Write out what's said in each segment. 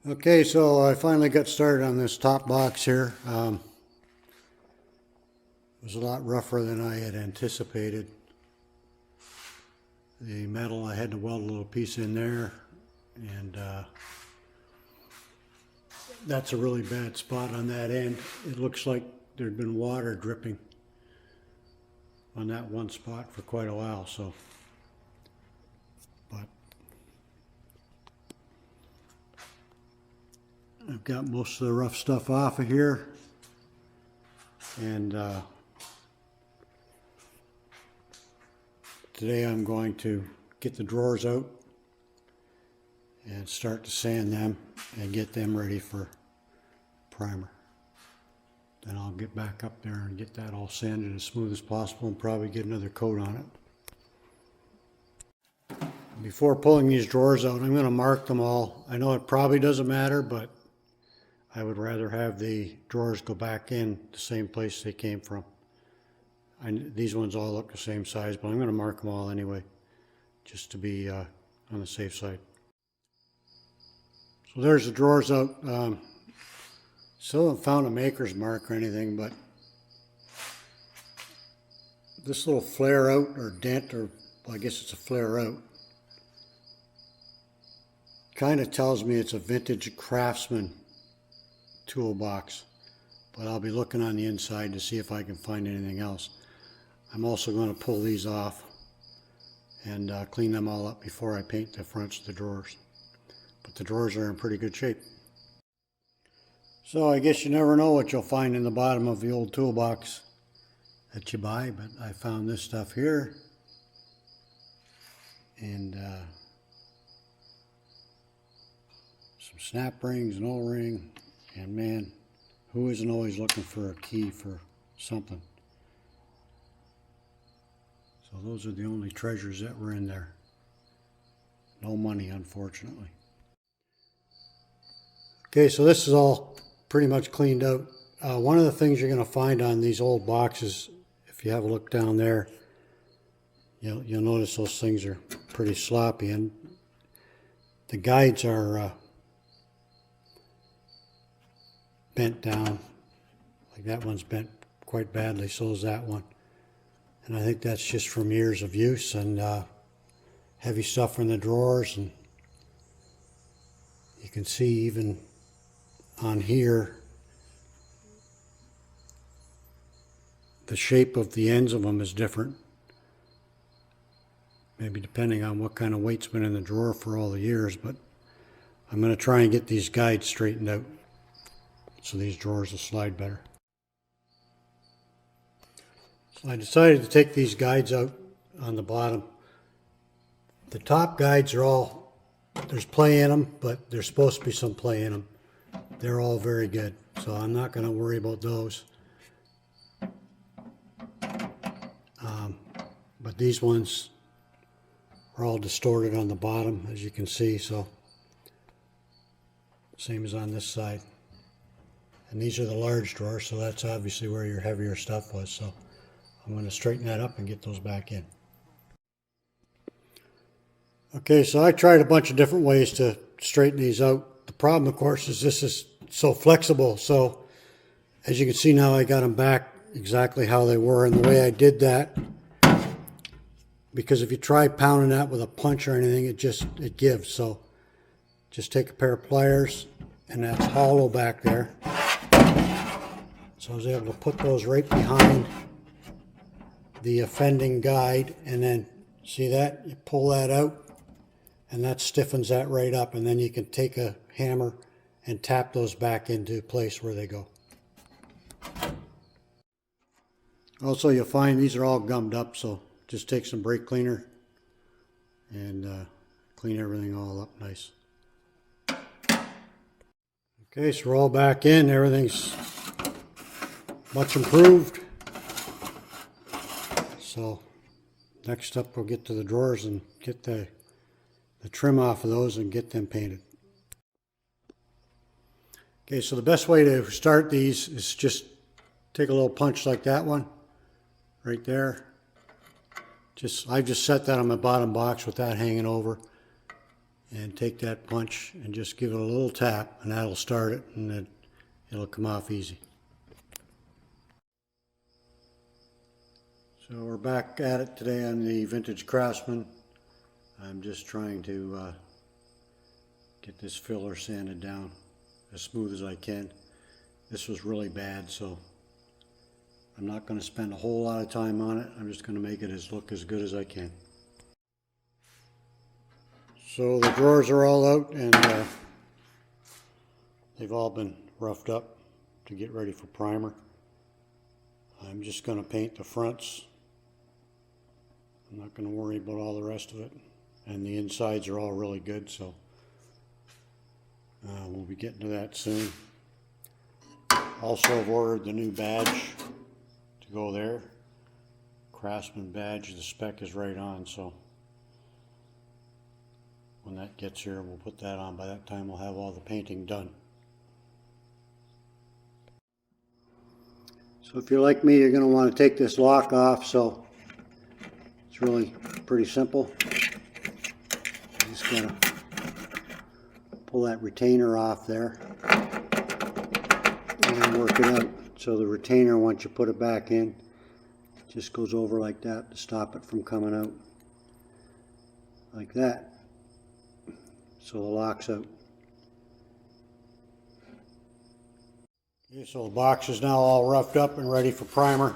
Okay, so I finally got started on this top box here. It was a lot rougher than I had anticipated. The metal, I had to weld a little piece in there, and that's a really bad spot on that end. It looks like there'd been water dripping on that one spot for quite a while, so. But I've got most of the rough stuff off of here, and today I'm going to get the drawers out and start to sand them and get them ready for primer. Then I'll get back up there and get that all sanded as smooth as possible and probably get another coat on it. Before pulling these drawers out, I'm going to mark them all. I know it probably doesn't matter, but I would rather have the drawers go back in the same place they came from. These ones all look the same size, but I'm going to mark them all anyway, just to be on the safe side. So there's the drawers out. Still haven't found a maker's mark or anything, but this little flare out or dent, or well, I guess it's a flare out, kind of tells me it's a vintage Craftsman toolbox, but I'll be looking on the inside to see if I can find anything else. I'm also going to pull these off and clean them all up before I paint the fronts of the drawers. But the drawers are in pretty good shape. So I guess you never know what you'll find in the bottom of the old toolbox that you buy, but I found this stuff here, and some snap rings, an O-ring, and man, who isn't always looking for a key for something? So those are the only treasures that were in there. No money, unfortunately. Okay, so this is all pretty much cleaned out. One of the things you're going to find on these old boxes, if you have a look down there, you'll notice those things are pretty sloppy, and the guides are bent down. Like that one's bent quite badly, so is that one. And I think that's just from years of use and heavy stuff in the drawers. And you can see even on here, the shape of the ends of them is different. Maybe depending on what kind of weight's been in the drawer for all the years, but I'm going to try and get these guides straightened out so these drawers will slide better. So I decided to take these guides out on the bottom. The top guides are all, there's play in them, but there's supposed to be some play in them. They're all very good, so I'm not going to worry about those. But these ones are all distorted on the bottom, as you can see, so same as on this side. And these are the large drawers, so that's obviously where your heavier stuff was. So I'm going to straighten that up and get those back in. Okay, so I tried a bunch of different ways to straighten these out. The problem, of course, is this is so flexible. So as you can see now, I got them back exactly how they were. And the way I did that, because if you try pounding that with a punch or anything, it gives. So just take a pair of pliers, and that's hollow back there. So I was able to put those right behind the offending guide, and then see that? You pull that out, and that stiffens that right up, and then you can take a hammer and tap those back into place where they go. Also, you'll find these are all gummed up, so just take some brake cleaner and clean everything all up nice. Okay, so we're all back in. Everything's much improved. So next up, we'll get to the drawers and get the trim off of those and get them painted. Okay, so the best way to start these is just take a little punch like that one right there. I just set that on my bottom box with that hanging over, and take that punch and just give it a little tap, and that'll start it, and then it'll come off easy. So we're back at it today on the vintage Craftsman. I'm just trying to get this filler sanded down as smooth as I can. This was really bad, so I'm not going to spend a whole lot of time on it. I'm just going to make it look as good as I can. So the drawers are all out, and they've all been roughed up to get ready for primer. I'm just going to paint the fronts. I'm not going to worry about all the rest of it. And the insides are all really good, so we'll be getting to that soon. Also, I've ordered the new badge to go there. Craftsman badge, the spec is right on, so when that gets here, we'll put that on. By that time, we'll have all the painting done. So if you're like me, you're going to want to take this lock off, so it's really pretty simple. I'm just going to pull that retainer off there and then work it out. So the retainer, once you put it back in, just goes over like that to stop it from coming out. Like that. So the lock's out. Okay, so the box is now all roughed up and ready for primer.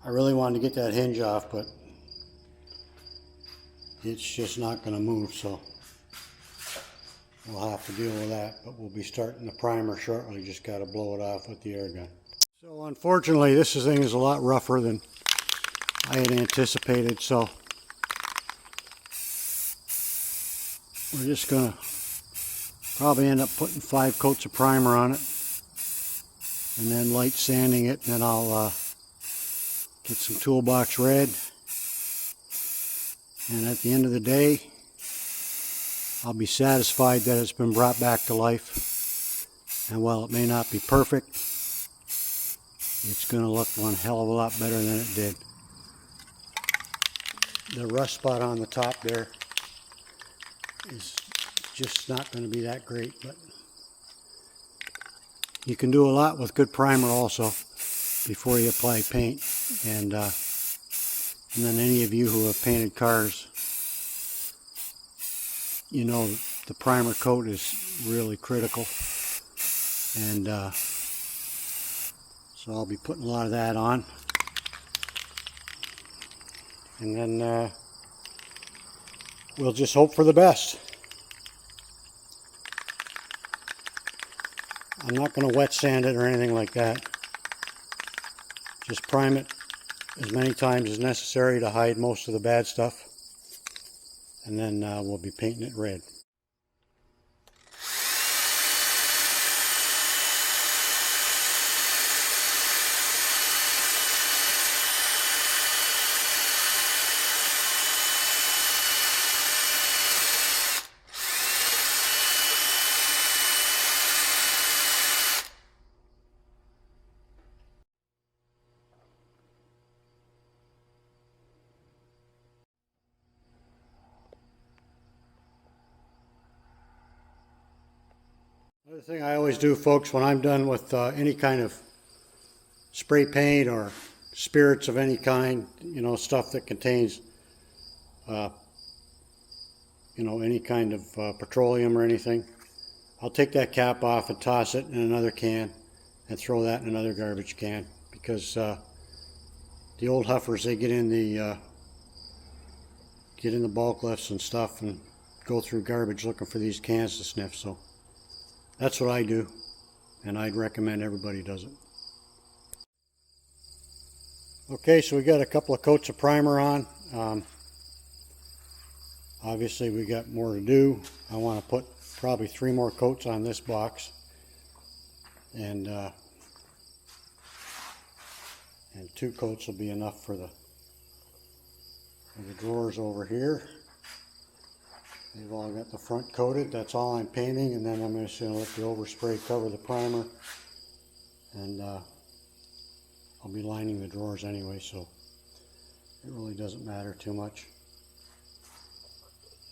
I really wanted to get that hinge off, but it's just not going to move, so we'll have to deal with that. But we'll be starting the primer shortly. Just got to blow it off with the air gun. So unfortunately, this thing is a lot rougher than I had anticipated, so we're just going to probably end up putting 5 coats of primer on it and then light sanding it, and then I'll get some Toolbox red, and at the end of the day I'll be satisfied that it's been brought back to life. And while it may not be perfect, it's going to look one hell of a lot better than it did. The rust spot on the top there is just not going to be that great, but you can do a lot with good primer also before you apply paint. And then any of you who have painted cars, you know the primer coat is really critical. And so I'll be putting a lot of that on. And then we'll just hope for the best. I'm not going to wet sand it or anything like that. Just prime it as many times as necessary to hide most of the bad stuff. And then we'll be painting it red. Another thing I always do, folks, when I'm done with any kind of spray paint or spirits of any kind, you know, stuff that contains, you know, any kind of petroleum or anything, I'll take that cap off and toss it in another can and throw that in another garbage can, because the old huffers, they get in the bulk lifts and stuff and go through garbage looking for these cans to sniff. So that's what I do, and I'd recommend everybody does it. Okay, so we got a couple of coats of primer on. Obviously we got more to do. I want to put probably 3 more coats on this box, and 2 coats will be enough for the drawers over here. They've all got the front coated. That's all I'm painting, and then I'm just going to let the overspray cover the primer, and I'll be lining the drawers anyway, so it really doesn't matter too much.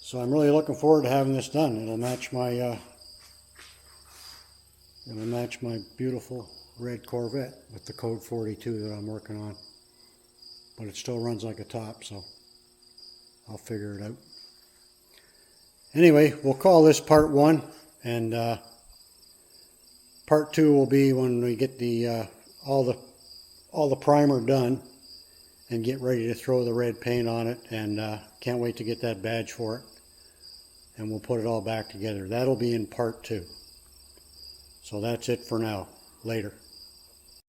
So I'm really looking forward to having this done. It'll match my beautiful red Corvette with the Code 42 that I'm working on. But it still runs like a top, so I'll figure it out. Anyway, we'll call this part 1, and part 2 will be when we get the all the primer done and get ready to throw the red paint on it, and can't wait to get that badge for it. And we'll put it all back together. That'll be in part 2. So that's it for now. Later.